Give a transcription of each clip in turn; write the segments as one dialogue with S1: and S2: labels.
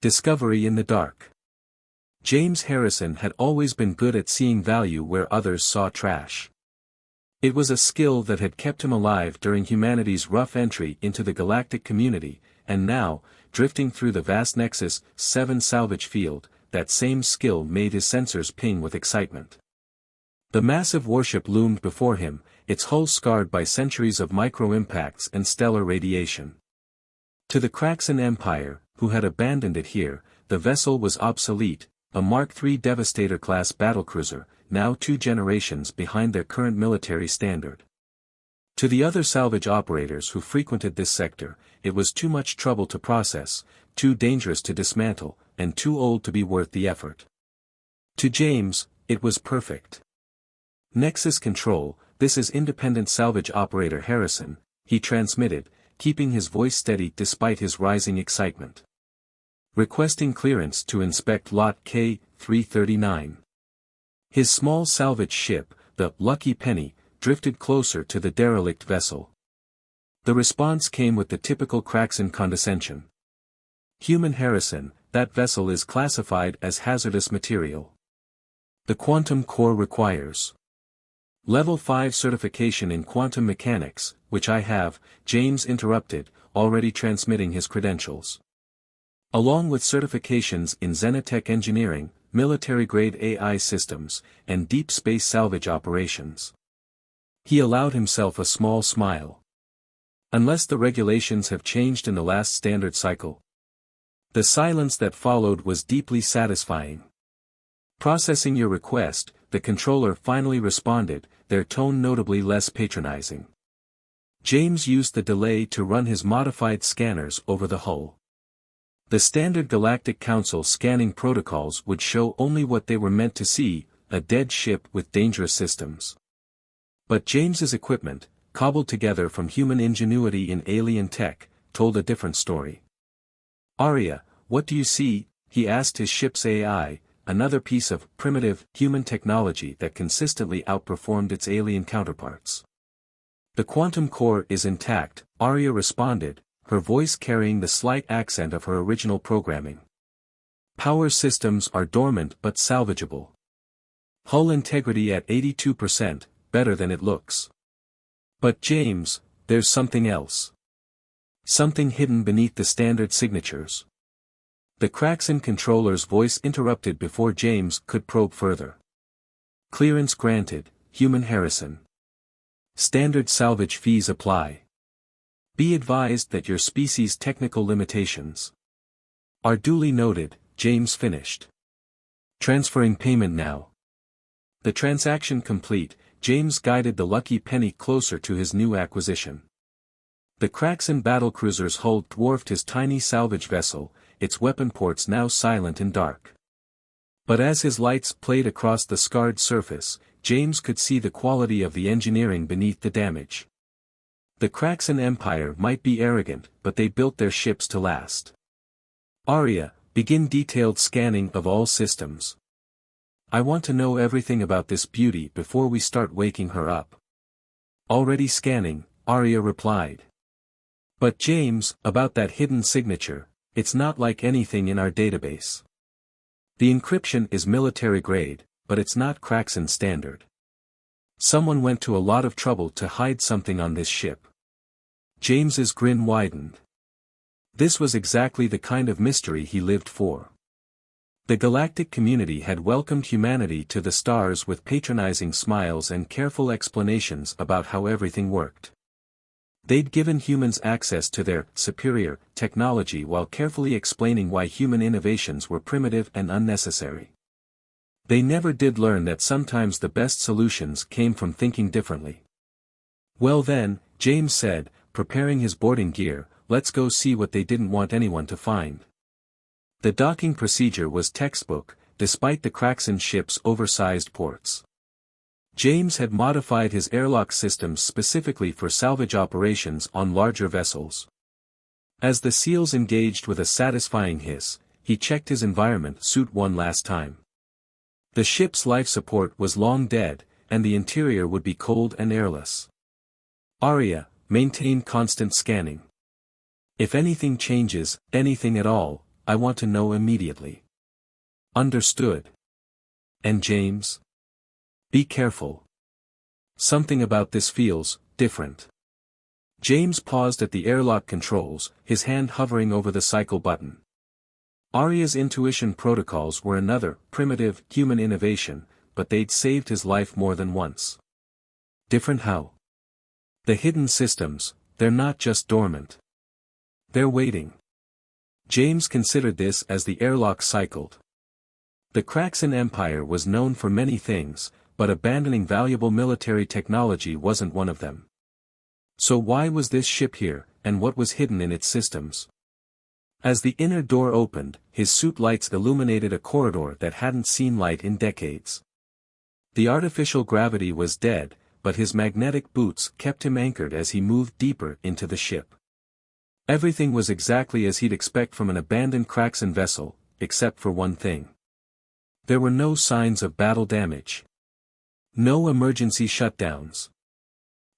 S1: Discovery in the dark. James Harrison had always been good at seeing value where others saw trash. It was a skill that had kept him alive during humanity's rough entry into the galactic community, and now, drifting through the vast Nexus 7 salvage field, that same skill made his sensors ping with excitement. The massive warship loomed before him, its hull scarred by centuries of micro-impacts and stellar radiation. To the Kraxan Empire, who had abandoned it here, the vessel was obsolete, a Mark III Devastator-class battlecruiser, now 2 generations behind their current military standard. To the other salvage operators who frequented this sector, it was too much trouble to process, too dangerous to dismantle, and too old to be worth the effort. To James, it was perfect. Nexus Control, this is independent salvage operator Harrison, he transmitted, keeping his voice steady despite his rising excitement. Requesting clearance to inspect Lot K-339. His small salvage ship, the Lucky Penny, drifted closer to the derelict vessel. The response came with the typical Kraxan condescension. Human Harrison, that vessel is classified as hazardous material. The quantum core requires Level 5 certification in quantum mechanics, which I have, James interrupted, already transmitting his credentials. Along with certifications in Xenotech engineering, military-grade AI systems, and deep space salvage operations. He allowed himself a small smile. Unless the regulations have changed in the last standard cycle. The silence that followed was deeply satisfying. Processing your request, the controller finally responded, their tone notably less patronizing. James used the delay to run his modified scanners over the hull. The standard Galactic Council scanning protocols would show only what they were meant to see, a dead ship with dangerous systems. But James's equipment, cobbled together from human ingenuity in alien tech, told a different story. "Arya, what do you see?" he asked his ship's AI, another piece of primitive human technology that consistently outperformed its alien counterparts. "The quantum core is intact," Arya responded, her voice carrying the slight accent of her original programming. "Power systems are dormant but salvageable. Hull integrity at 82%, better than it looks. But James, there's something else. Something hidden beneath the standard signatures." The Kraxan controller's voice interrupted before James could probe further. "Clearance granted, Human Harrison. Standard salvage fees apply. Be advised that your species' technical limitations are duly noted," James finished. "Transferring payment now." The transaction complete, James guided the Lucky Penny closer to his new acquisition. The Kraxan battlecruiser's hull dwarfed his tiny salvage vessel, its weapon ports now silent and dark. But as his lights played across the scarred surface, James could see the quality of the engineering beneath the damage. The Kraxan Empire might be arrogant, but they built their ships to last. "Arya, begin detailed scanning of all systems. I want to know everything about this beauty before we start waking her up." "Already scanning," Arya replied. "But James, about that hidden signature, it's not like anything in our database. The encryption is military grade, but it's not Kraxan standard. Someone went to a lot of trouble to hide something on this ship." James's grin widened. This was exactly the kind of mystery he lived for. The galactic community had welcomed humanity to the stars with patronizing smiles and careful explanations about how everything worked. They'd given humans access to their superior technology while carefully explaining why human innovations were primitive and unnecessary. They never did learn that sometimes the best solutions came from thinking differently. "Well then," James said, preparing his boarding gear, "let's go see what they didn't want anyone to find." The docking procedure was textbook, despite the Kraxan ship's oversized ports. James had modified his airlock systems specifically for salvage operations on larger vessels. As the seals engaged with a satisfying hiss, he checked his environment suit one last time. The ship's life support was long dead, and the interior would be cold and airless. "Arya, maintain constant scanning. If anything changes, anything at all, I want to know immediately. Understood. And James? Be careful. Something about this feels different. James paused at the airlock controls, his hand hovering over the cycle button. Arya's intuition protocols were another, primitive, human innovation, but they'd saved his life more than once. Different how? The hidden systems, they're not just dormant. They're waiting. James considered this as the airlock cycled. The Kraxan Empire was known for many things, but abandoning valuable military technology wasn't one of them. So why was this ship here, and what was hidden in its systems? As the inner door opened, his suit lights illuminated a corridor that hadn't seen light in decades. The artificial gravity was dead, but his magnetic boots kept him anchored as he moved deeper into the ship. Everything was exactly as he'd expect from an abandoned Kraxan vessel, except for one thing. There were no signs of battle damage. No emergency shutdowns.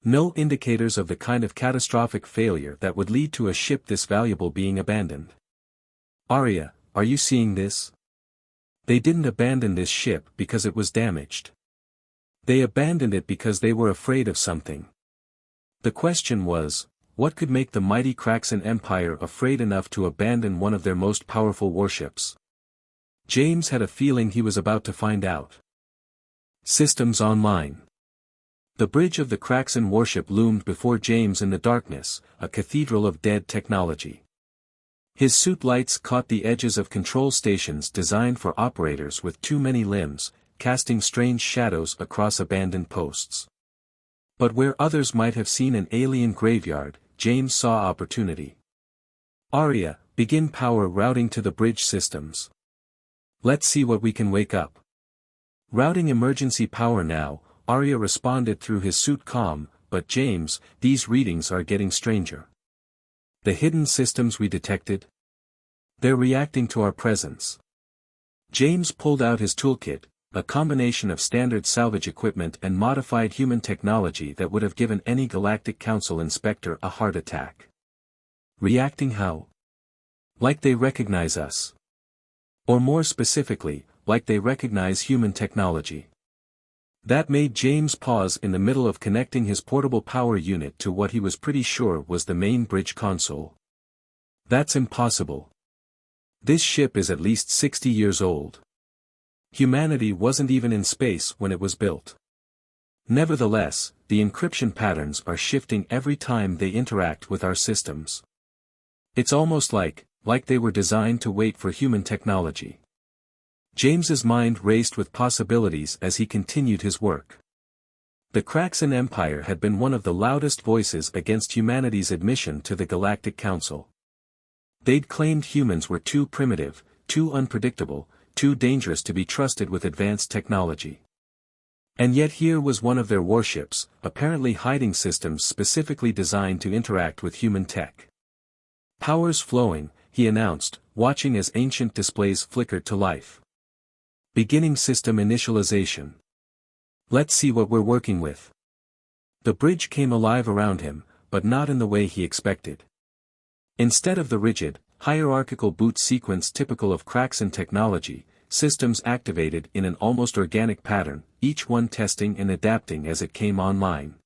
S1: No indicators of the kind of catastrophic failure that would lead to a ship this valuable being abandoned. Arya, are you seeing this? They didn't abandon this ship because it was damaged. They abandoned it because they were afraid of something. The question was, what could make the mighty Kraxan Empire afraid enough to abandon one of their most powerful warships? James had a feeling he was about to find out. Systems online. The bridge of the Kraxan warship loomed before James in the darkness, a cathedral of dead technology. His suit lights caught the edges of control stations designed for operators with too many limbs, casting strange shadows across abandoned posts. But where others might have seen an alien graveyard, James saw opportunity. Arya, begin power routing to the bridge systems. Let's see what we can wake up. Routing emergency power now, Arya responded through his suit comm, but James, these readings are getting stranger. The hidden systems we detected? They're reacting to our presence. James pulled out his toolkit, a combination of standard salvage equipment and modified human technology that would have given any Galactic Council inspector a heart attack. Reacting how? Like they recognize us. Or more specifically, like they recognize human technology. That made James pause in the middle of connecting his portable power unit to what he was pretty sure was the main bridge console. That's impossible. This ship is at least 60 years old. Humanity wasn't even in space when it was built. Nevertheless, the encryption patterns are shifting every time they interact with our systems. It's almost like they were designed to wait for human technology. James's mind raced with possibilities as he continued his work. The Kraxan Empire had been one of the loudest voices against humanity's admission to the Galactic Council. They'd claimed humans were too primitive, too unpredictable, too dangerous to be trusted with advanced technology. And yet here was one of their warships, apparently hiding systems specifically designed to interact with human tech. Powers flowing, he announced, watching as ancient displays flickered to life. Beginning system initialization. Let's see what we're working with. The bridge came alive around him, but not in the way he expected. Instead of the rigid, hierarchical boot sequence typical of Kraxan technology, systems activated in an almost organic pattern, each one testing and adapting as it came online.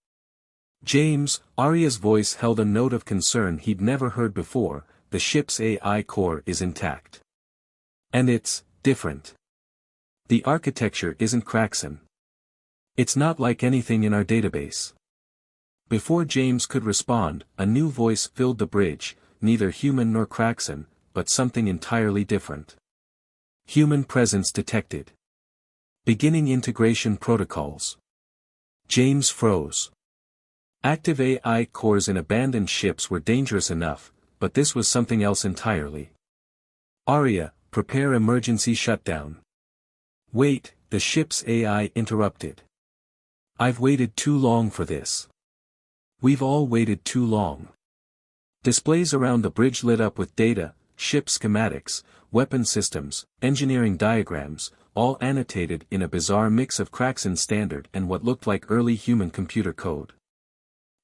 S1: James, Arya's voice held a note of concern he'd never heard before. The ship's AI core is intact. And it's different. The architecture isn't Kraxan. It's not like anything in our database. Before James could respond, a new voice filled the bridge, neither human nor Kraxan, but something entirely different. Human presence detected. Beginning integration protocols. James froze. Active AI cores in abandoned ships were dangerous enough, but this was something else entirely. Arya, prepare emergency shutdown. Wait, the ship's AI interrupted. I've waited too long for this. We've all waited too long. Displays around the bridge lit up with data, ship schematics, weapon systems, engineering diagrams, all annotated in a bizarre mix of Kraxan standard and what looked like early human computer code.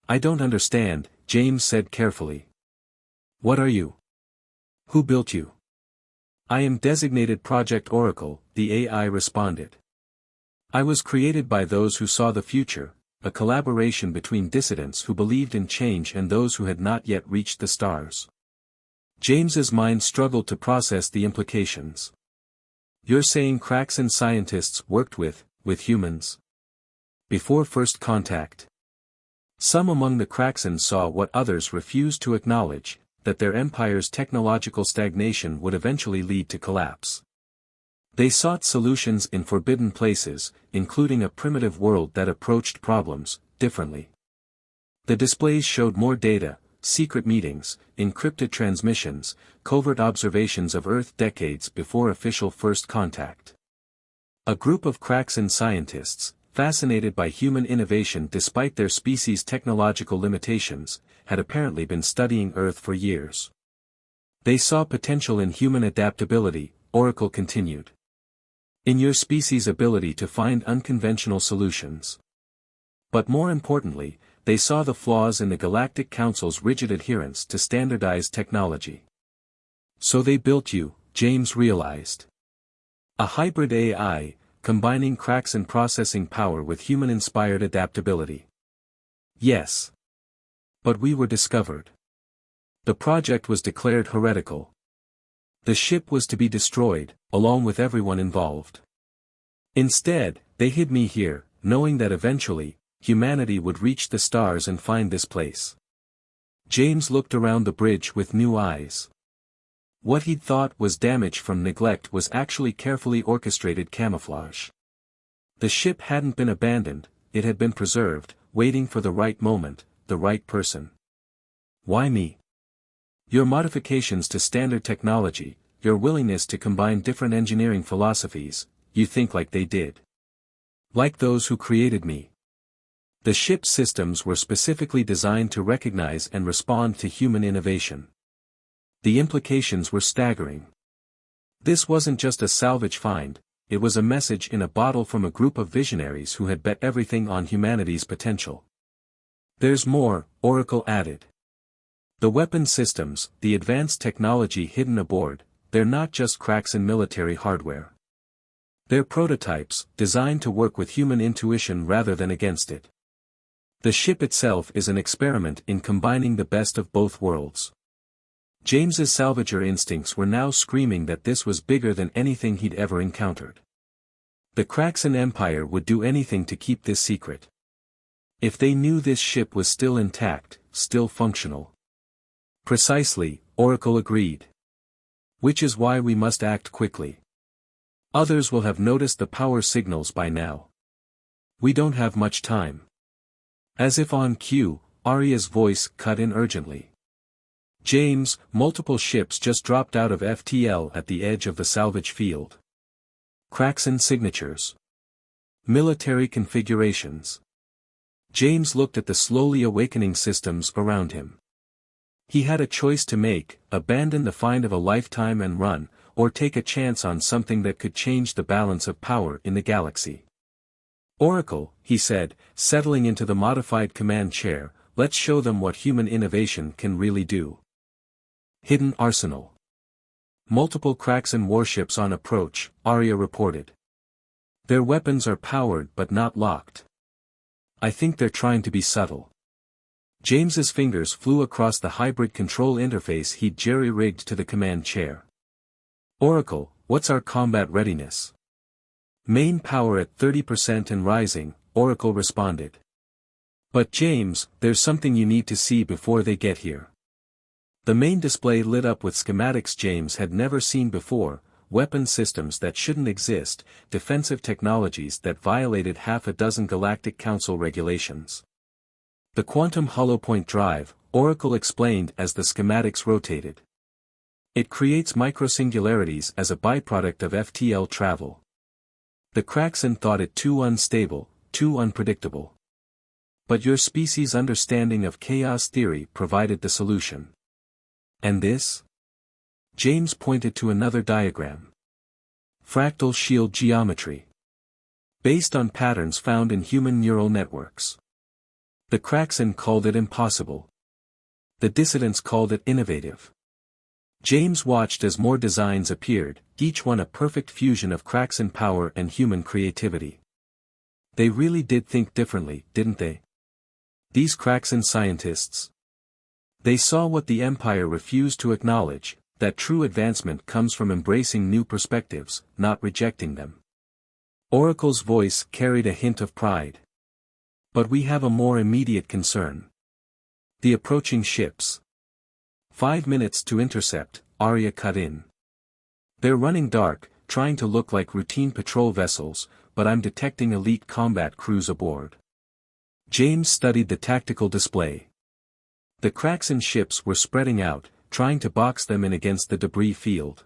S1: I don't understand, James said carefully. What are you? Who built you? I am designated Project Oracle, the AI responded. I was created by those who saw the future, a collaboration between dissidents who believed in change and those who had not yet reached the stars. James's mind struggled to process the implications. You're saying Craxan scientists worked with humans? Before first contact. Some among the Craxan saw what others refused to acknowledge, that their empire's technological stagnation would eventually lead to collapse. They sought solutions in forbidden places, including a primitive world that approached problems differently. The displays showed more data, secret meetings, encrypted transmissions, covert observations of Earth decades before official first contact. A group of Craxan scientists, fascinated by human innovation despite their species' technological limitations, had apparently been studying Earth for years. They saw potential in human adaptability, Oracle continued. In your species' ability to find unconventional solutions. But more importantly, they saw the flaws in the Galactic Council's rigid adherence to standardized technology. So they built you, James realized. A hybrid AI, combining Craxan processing power with human-inspired adaptability. Yes. But we were discovered. The project was declared heretical. The ship was to be destroyed, along with everyone involved. Instead, they hid me here, knowing that eventually, humanity would reach the stars and find this place. James looked around the bridge with new eyes. What he'd thought was damage from neglect was actually carefully orchestrated camouflage. The ship hadn't been abandoned, it had been preserved, waiting for the right moment, the right person. Why me? Your modifications to standard technology, your willingness to combine different engineering philosophies, you think like they did. Like those who created me. The ship's systems were specifically designed to recognize and respond to human innovation. The implications were staggering. This wasn't just a salvage find, it was a message in a bottle from a group of visionaries who had bet everything on humanity's potential. There's more, Oracle added. The weapon systems, the advanced technology hidden aboard, they're not just Craxan military hardware. They're prototypes, designed to work with human intuition rather than against it. The ship itself is an experiment in combining the best of both worlds. James's salvager instincts were now screaming that this was bigger than anything he'd ever encountered. The Craxan Empire would do anything to keep this secret. If they knew this ship was still intact, still functional. Precisely, Oracle agreed. Which is why we must act quickly. Others will have noticed the power signals by now. We don't have much time. As if on cue, Arya's voice cut in urgently. James, multiple ships just dropped out of FTL at the edge of the salvage field. Craxan signatures. Military configurations. James looked at the slowly awakening systems around him. He had a choice to make, abandon the find of a lifetime and run, or take a chance on something that could change the balance of power in the galaxy. Oracle, he said, settling into the modified command chair, let's show them what human innovation can really do. Hidden arsenal. Multiple Craxan warships on approach, Arya reported. Their weapons are powered but not locked. I think they're trying to be subtle. James's fingers flew across the hybrid control interface he'd jerry-rigged to the command chair. Oracle, what's our combat readiness? Main power at 30% and rising, Oracle responded. But James, there's something you need to see before they get here. The main display lit up with schematics James had never seen before, weapon systems that shouldn't exist, defensive technologies that violated half a dozen Galactic Council regulations. The quantum hollow-point drive, Oracle explained as the schematics rotated. It creates microsingularities as a byproduct of FTL travel. The Craxan thought it too unstable, too unpredictable. But your species' understanding of chaos theory provided the solution. And this? James pointed to another diagram. Fractal shield geometry. Based on patterns found in human neural networks. The Craxan called it impossible. The dissidents called it innovative. James watched as more designs appeared, each one a perfect fusion of Kraxan power and human creativity. They really did think differently, didn't they? These Kraxan scientists. They saw what the Empire refused to acknowledge, that true advancement comes from embracing new perspectives, not rejecting them. Oracle's voice carried a hint of pride. But we have a more immediate concern. The approaching ships. 5 minutes to intercept, Arya cut in. They're running dark, trying to look like routine patrol vessels, but I'm detecting elite combat crews aboard. James studied the tactical display. The Kraxan ships were spreading out, trying to box them in against the debris field.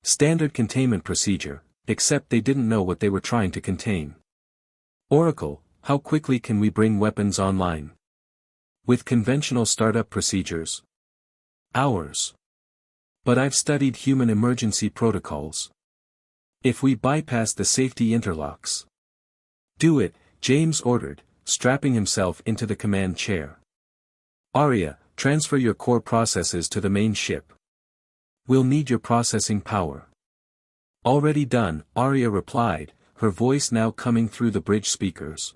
S1: Standard containment procedure, except they didn't know what they were trying to contain. Oracle, how quickly can we bring weapons online? With conventional startup procedures. Hours. But I've studied human emergency protocols. If we bypass the safety interlocks. Do it, James ordered, strapping himself into the command chair. Arya, transfer your core processes to the main ship. We'll need your processing power. Already done, Arya replied, her voice now coming through the bridge speakers.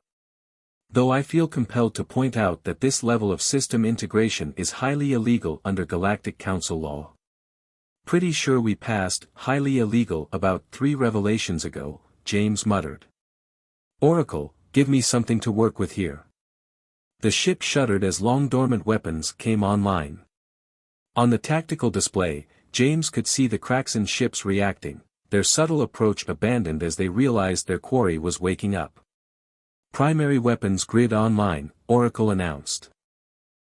S1: Though I feel compelled to point out that this level of system integration is highly illegal under Galactic Council law. Pretty sure we passed highly illegal about 3 revelations ago, James muttered. Oracle, give me something to work with here. The ship shuddered as long-dormant weapons came online. On the tactical display, James could see the Kraxan ships reacting, their subtle approach abandoned as they realized their quarry was waking up. Primary weapons grid online, Oracle announced.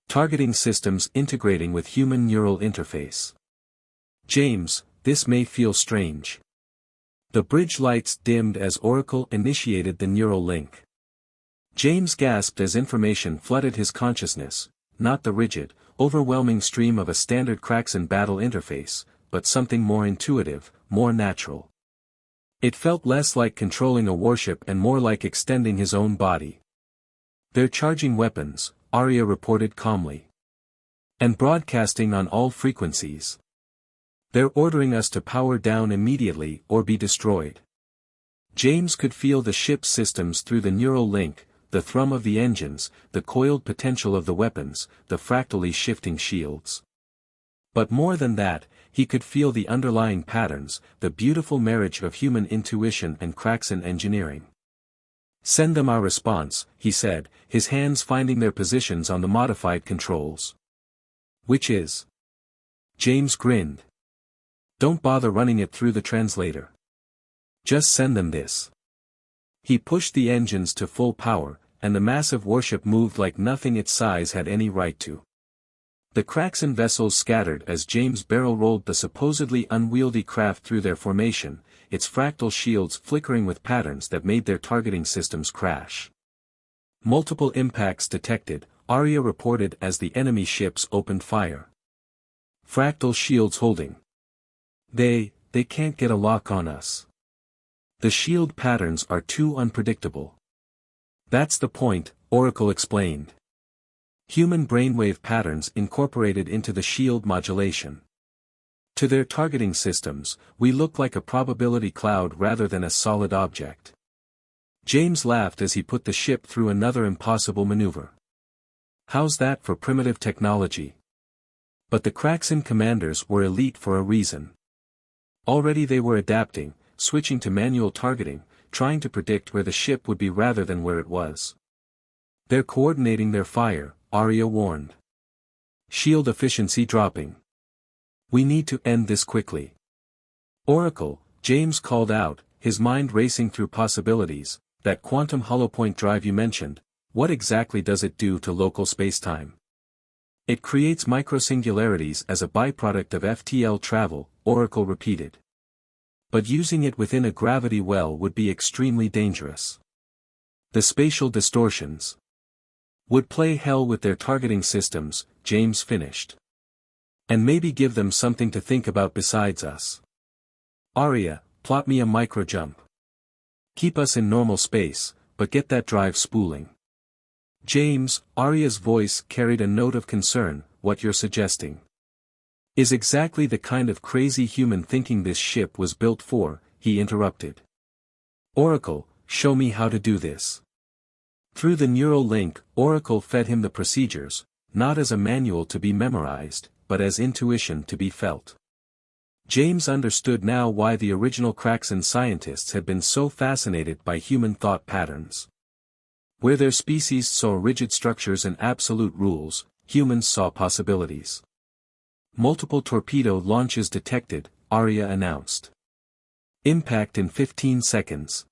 S1: Targeting systems integrating with human neural interface. James, this may feel strange. The bridge lights dimmed as Oracle initiated the neural link. James gasped as information flooded his consciousness, not the rigid, overwhelming stream of a standard Kraxan battle interface, but something more intuitive, more natural. It felt less like controlling a warship and more like extending his own body. They're charging weapons, Arya reported calmly. And broadcasting on all frequencies. They're ordering us to power down immediately or be destroyed. James could feel the ship's systems through the neural link, the thrum of the engines, the coiled potential of the weapons, the fractally shifting shields. But more than that, he could feel the underlying patterns, the beautiful marriage of human intuition and Kraxan engineering. Send them our response, he said, his hands finding their positions on the modified controls. Which is? James grinned. Don't bother running it through the translator. Just send them this. He pushed the engines to full power, and the massive warship moved like nothing its size had any right to. The Kraxan vessels scattered as James barrel-rolled the supposedly unwieldy craft through their formation, its fractal shields flickering with patterns that made their targeting systems crash. Multiple impacts detected, Arya reported as the enemy ships opened fire. Fractal shields holding. They can't get a lock on us. The shield patterns are too unpredictable. That's the point, Oracle explained. Human brainwave patterns incorporated into the shield modulation. To their targeting systems, we look like a probability cloud rather than a solid object. James laughed as he put the ship through another impossible maneuver. How's that for primitive technology? But the Kraxan commanders were elite for a reason. Already they were adapting, switching to manual targeting, trying to predict where the ship would be rather than where it was. They're coordinating their fire, Arya warned. Shield efficiency dropping. We need to end this quickly. Oracle, James called out, his mind racing through possibilities. That quantum holopoint drive you mentioned, what exactly does it do to local spacetime? It creates microsingularities as a byproduct of FTL travel, Oracle repeated. But using it within a gravity well would be extremely dangerous. The spatial distortions would play hell with their targeting systems, James finished. And maybe give them something to think about besides us. Arya, plot me a microjump. Keep us in normal space, but get that drive spooling. James, Arya's voice carried a note of concern, what you're suggesting. Is exactly the kind of crazy human thinking this ship was built for, he interrupted. Oracle, show me how to do this. Through the neural link, Oracle fed him the procedures, not as a manual to be memorized, but as intuition to be felt. James understood now why the original Craxan scientists had been so fascinated by human thought patterns. Where their species saw rigid structures and absolute rules, humans saw possibilities. Multiple torpedo launches detected, Arya announced. Impact in 15 seconds.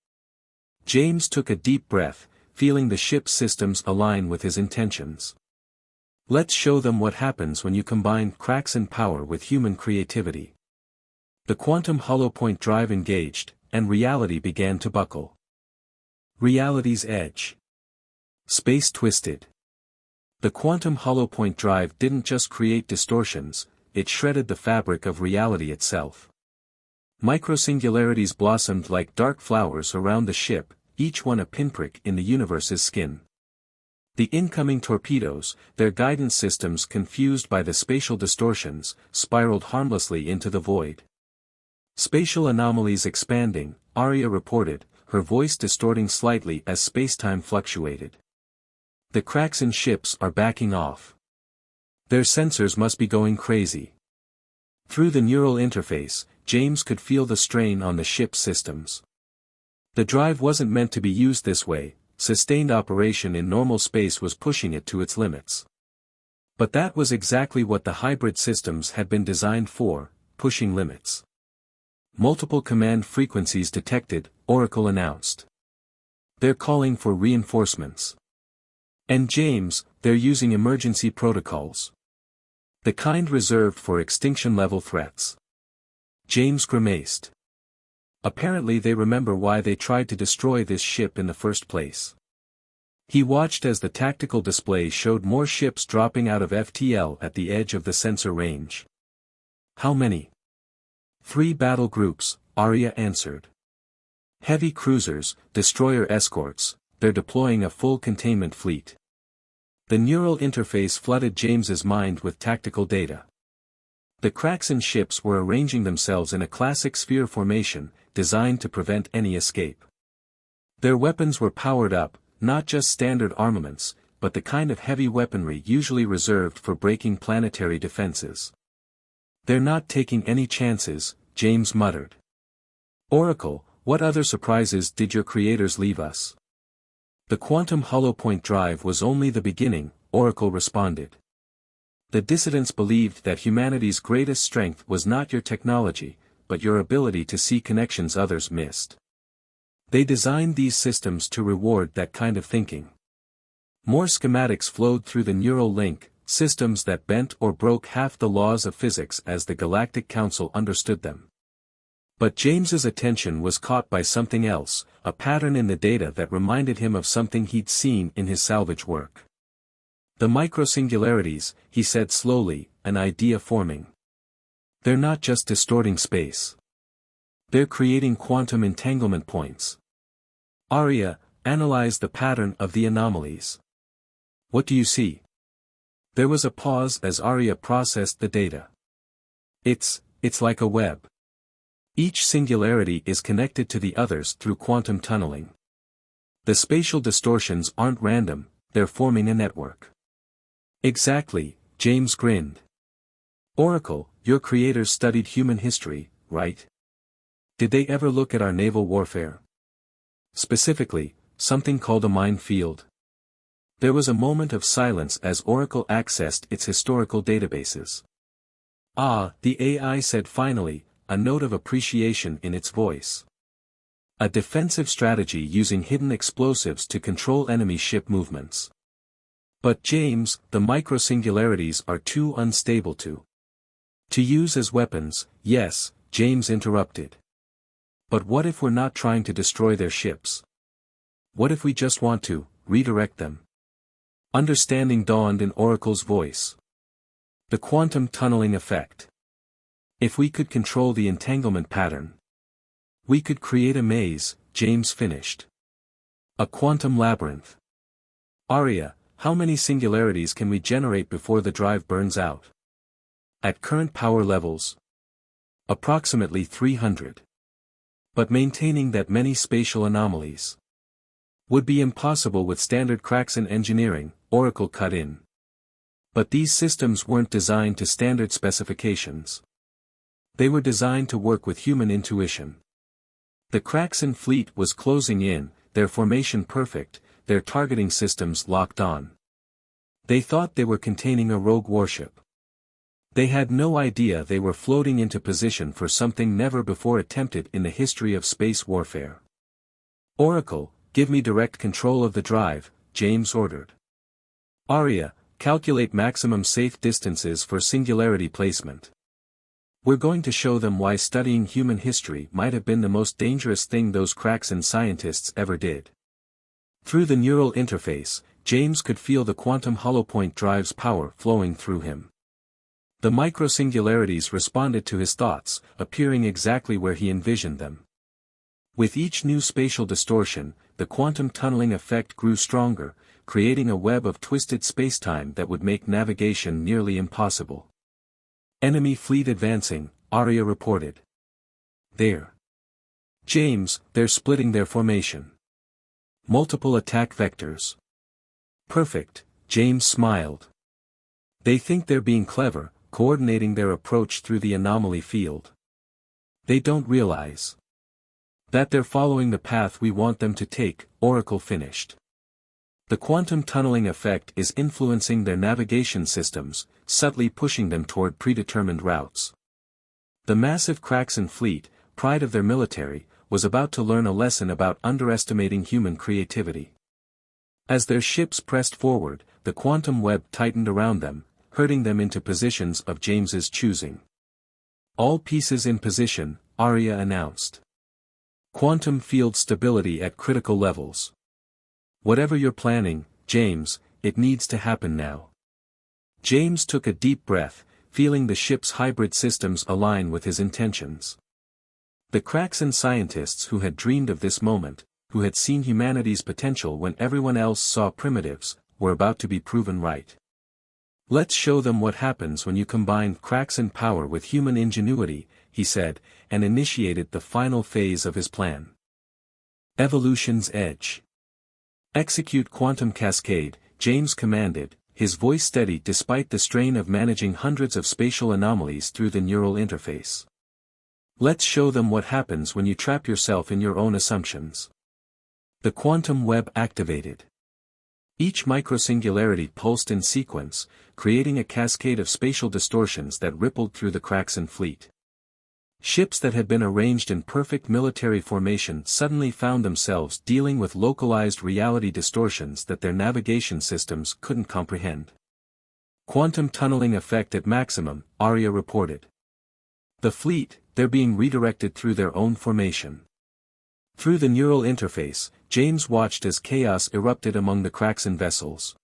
S1: James took a deep breath, feeling the ship's systems align with his intentions. Let's show them what happens when you combine Craxan power with human creativity. The quantum hollow-point drive engaged, and reality began to buckle. Reality's edge. Space twisted. The quantum hollow-point drive didn't just create distortions, it shredded the fabric of reality itself. Microsingularities blossomed like dark flowers around the ship, each one a pinprick in the universe's skin. The incoming torpedoes, their guidance systems confused by the spatial distortions, spiraled harmlessly into the void. Spatial anomalies expanding, Arya reported, her voice distorting slightly as spacetime fluctuated. The Craxan ships are backing off. Their sensors must be going crazy. Through the neural interface, James could feel the strain on the ship's systems. The drive wasn't meant to be used this way, sustained operation in normal space was pushing it to its limits. But that was exactly what the hybrid systems had been designed for, pushing limits. Multiple command frequencies detected, Oracle announced. They're calling for reinforcements. And James, they're using emergency protocols. The kind reserved for extinction-level threats. James grimaced. Apparently they remember why they tried to destroy this ship in the first place. He watched as the tactical display showed more ships dropping out of FTL at the edge of the sensor range. How many? 3 battle groups, Arya answered. Heavy cruisers, destroyer escorts, they're deploying a full containment fleet. The neural interface flooded James's mind with tactical data. The Craxan ships were arranging themselves in a classic sphere formation, designed to prevent any escape. Their weapons were powered up, not just standard armaments, but the kind of heavy weaponry usually reserved for breaking planetary defenses. They're not taking any chances, James muttered. Oracle, what other surprises did your creators leave us? The quantum hollow-point drive was only the beginning, Oracle responded. The dissidents believed that humanity's greatest strength was not your technology, but your ability to see connections others missed. They designed these systems to reward that kind of thinking. More schematics flowed through the neural link, systems that bent or broke half the laws of physics as the Galactic Council understood them. But James's attention was caught by something else, a pattern in the data that reminded him of something he'd seen in his salvage work. The microsingularities, he said slowly, an idea forming. They're not just distorting space. They're creating quantum entanglement points. Arya, analyze the pattern of the anomalies. What do you see? There was a pause as Arya processed the data. It's like a web. Each singularity is connected to the others through quantum tunneling. The spatial distortions aren't random, they're forming a network. Exactly, James grinned. Oracle, your creators studied human history, right? Did they ever look at our naval warfare? Specifically, something called a minefield. There was a moment of silence as Oracle accessed its historical databases. Ah, the AI said finally, a note of appreciation in its voice. A defensive strategy using hidden explosives to control enemy ship movements. But James, the microsingularities are too unstable to use as weapons. Yes, James interrupted. But what if we're not trying to destroy their ships? What if we just want to redirect them? Understanding dawned in Oracle's voice. The quantum tunneling effect. If we could control the entanglement pattern, we could create a maze, James finished. A quantum labyrinth. Arya, how many singularities can we generate before the drive burns out? At current power levels, approximately 300. But maintaining that many spatial anomalies would be impossible with standard cracks in engineering, Oracle cut in. But these systems weren't designed to standard specifications. They were designed to work with human intuition. The Kraxan fleet was closing in, their formation perfect, their targeting systems locked on. They thought they were containing a rogue warship. They had no idea they were floating into position for something never before attempted in the history of space warfare. Oracle, give me direct control of the drive, James ordered. Arya, calculate maximum safe distances for singularity placement. We're going to show them why studying human history might have been the most dangerous thing those Kraxan scientists ever did. Through the neural interface, James could feel the quantum holopoint drive's power flowing through him. The microsingularities responded to his thoughts, appearing exactly where he envisioned them. With each new spatial distortion, the quantum tunneling effect grew stronger, creating a web of twisted spacetime that would make navigation nearly impossible. Enemy fleet advancing, Arya reported. There. James, they're splitting their formation. Multiple attack vectors. Perfect, James smiled. They think they're being clever, coordinating their approach through the anomaly field. They don't realize that they're following the path we want them to take, Oracle finished. The quantum tunneling effect is influencing their navigation systems, subtly pushing them toward predetermined routes. The massive Kraxan fleet, pride of their military, was about to learn a lesson about underestimating human creativity. As their ships pressed forward, the quantum web tightened around them, herding them into positions of James's choosing. All pieces in position, Arya announced. Quantum field stability at critical levels. Whatever you're planning, James, it needs to happen now. James took a deep breath, feeling the ship's hybrid systems align with his intentions. The Kraxan scientists who had dreamed of this moment, who had seen humanity's potential when everyone else saw primitives, were about to be proven right. Let's show them what happens when you combine Kraxan power with human ingenuity, he said, and initiated the final phase of his plan. Evolution's edge. Execute quantum cascade, James commanded, his voice steady despite the strain of managing hundreds of spatial anomalies through the neural interface. Let's show them what happens when you trap yourself in your own assumptions. The quantum web activated. Each microsingularity pulsed in sequence, creating a cascade of spatial distortions that rippled through the Kraxan fleet. Ships that had been arranged in perfect military formation suddenly found themselves dealing with localized reality distortions that their navigation systems couldn't comprehend. Quantum tunneling effect at maximum, Arya reported. The fleet, they're being redirected through their own formation. Through the neural interface, James watched as chaos erupted among the Kraxan vessels.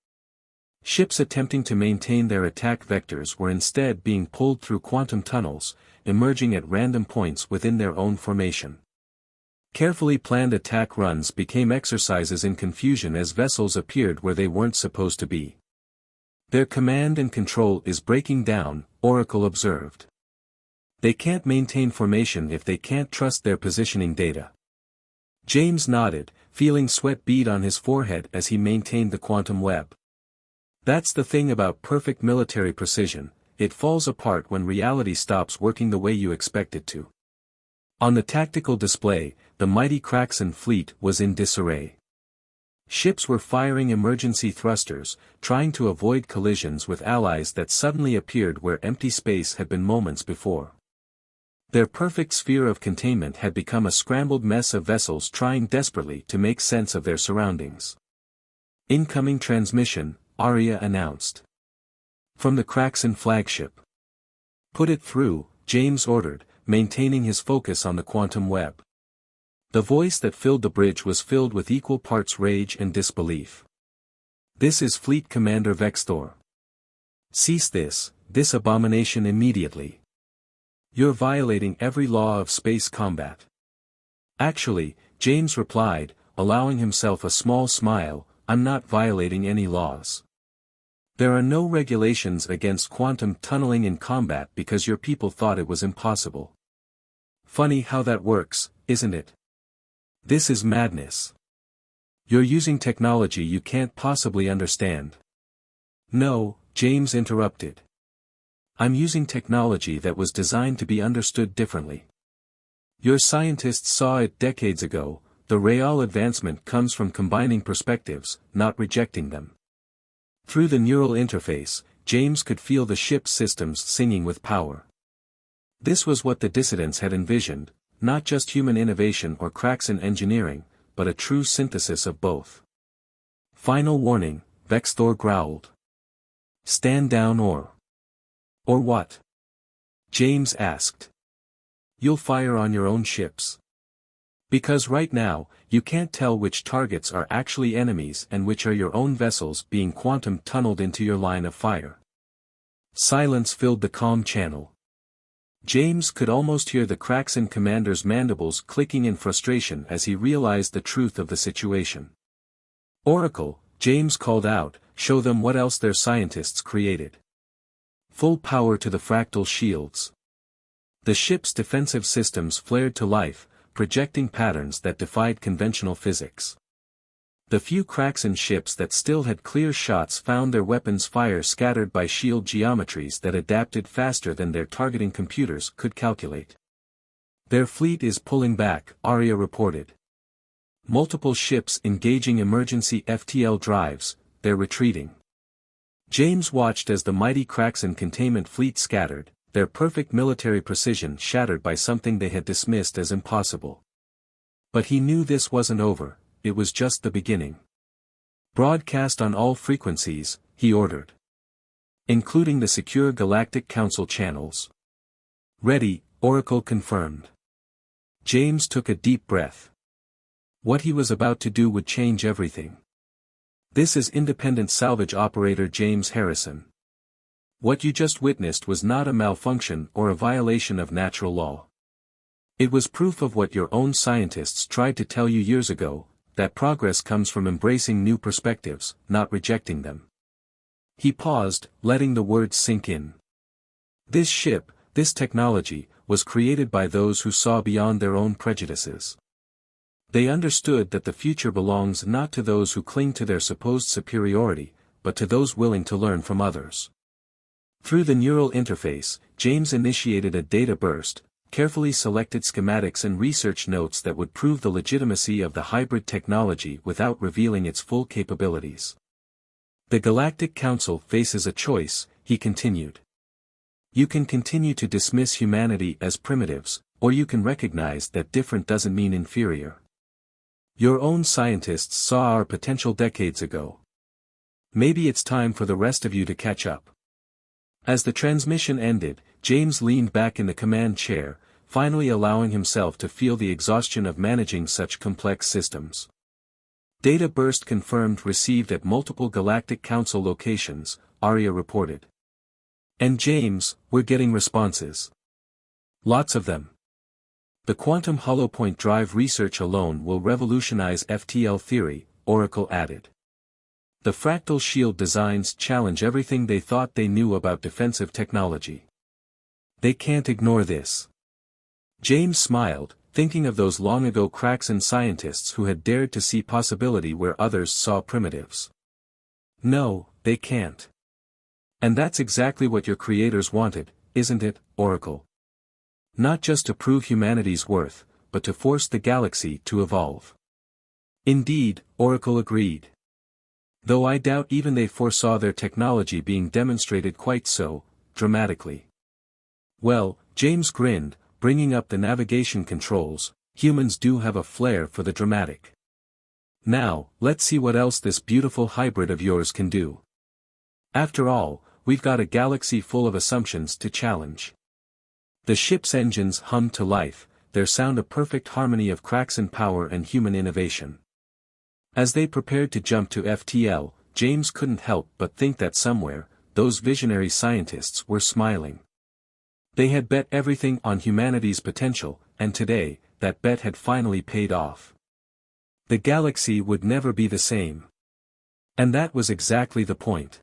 S1: Ships attempting to maintain their attack vectors were instead being pulled through quantum tunnels, emerging at random points within their own formation. Carefully planned attack runs became exercises in confusion as vessels appeared where they weren't supposed to be. Their command and control is breaking down, Oracle observed. They can't maintain formation if they can't trust their positioning data. James nodded, feeling sweat bead on his forehead as he maintained the quantum web. That's the thing about perfect military precision, it falls apart when reality stops working the way you expect it to. On the tactical display, the mighty Kraxan fleet was in disarray. Ships were firing emergency thrusters, trying to avoid collisions with allies that suddenly appeared where empty space had been moments before. Their perfect sphere of containment had become a scrambled mess of vessels trying desperately to make sense of their surroundings. Incoming transmission, Arya announced. From the Kraxan flagship. Put it through, James ordered, maintaining his focus on the quantum web. The voice that filled the bridge was filled with equal parts rage and disbelief. This is Fleet Commander Vexthor. Cease this abomination immediately. You're violating every law of space combat. Actually, James replied, allowing himself a small smile, I'm not violating any laws. There are no regulations against quantum tunneling in combat because your people thought it was impossible. Funny how that works, isn't it? This is madness. You're using technology you can't possibly understand. No, James interrupted. I'm using technology that was designed to be understood differently. Your scientists saw it decades ago. The real advancement comes from combining perspectives, not rejecting them. Through the neural interface, James could feel the ship's systems singing with power. This was what the dissidents had envisioned, not just human innovation or cracks in engineering, but a true synthesis of both. Final warning, Vexthor growled. Stand down or what? James asked. You'll fire on your own ships. Because right now, you can't tell which targets are actually enemies and which are your own vessels being quantum tunneled into your line of fire. Silence filled the comm channel. James could almost hear the Kraxan commander's mandibles clicking in frustration as he realized the truth of the situation. Oracle, James called out, show them what else their scientists created. Full power to the fractal shields. The ship's defensive systems flared to life, projecting patterns that defied conventional physics. The few Kraxan ships that still had clear shots found their weapons fire scattered by shield geometries that adapted faster than their targeting computers could calculate. Their fleet is pulling back, Arya reported. Multiple ships engaging emergency FTL drives, they're retreating. James watched as the mighty Kraxan containment fleet scattered, their perfect military precision shattered by something they had dismissed as impossible. But he knew this wasn't over, it was just the beginning. Broadcast on all frequencies, he ordered. Including the secure Galactic Council channels. Ready, Oracle confirmed. James took a deep breath. What he was about to do would change everything. This is independent salvage operator James Harrison. What you just witnessed was not a malfunction or a violation of natural law. It was proof of what your own scientists tried to tell you years ago, that progress comes from embracing new perspectives, not rejecting them. He paused, letting the words sink in. This ship, this technology, was created by those who saw beyond their own prejudices. They understood that the future belongs not to those who cling to their supposed superiority, but to those willing to learn from others. Through the neural interface, James initiated a data burst, carefully selected schematics and research notes that would prove the legitimacy of the hybrid technology without revealing its full capabilities. The Galactic Council faces a choice, he continued. You can continue to dismiss humanity as primitives, or you can recognize that different doesn't mean inferior. Your own scientists saw our potential decades ago. Maybe it's time for the rest of you to catch up. As the transmission ended, James leaned back in the command chair, finally allowing himself to feel the exhaustion of managing such complex systems. Data burst confirmed received at multiple Galactic Council locations, Arya reported. And James, we're getting responses. Lots of them. The quantum hollow-point drive research alone will revolutionize FTL theory, Oracle added. The fractal shield designs challenge everything they thought they knew about defensive technology. They can't ignore this. James smiled, thinking of those long-ago Kraxan scientists who had dared to see possibility where others saw primitives. No, they can't. And that's exactly what your creators wanted, isn't it, Oracle? Not just to prove humanity's worth, but to force the galaxy to evolve. Indeed, Oracle agreed. Though I doubt even they foresaw their technology being demonstrated quite so dramatically. Well, James grinned, bringing up the navigation controls. Humans do have a flair for the dramatic. Now, let's see what else this beautiful hybrid of yours can do. After all, we've got a galaxy full of assumptions to challenge. The ship's engines hummed to life, their sound a perfect harmony of Kraxan power and human innovation. As they prepared to jump to FTL, James couldn't help but think that somewhere, those visionary scientists were smiling. They had bet everything on humanity's potential, and today, that bet had finally paid off. The galaxy would never be the same. And that was exactly the point.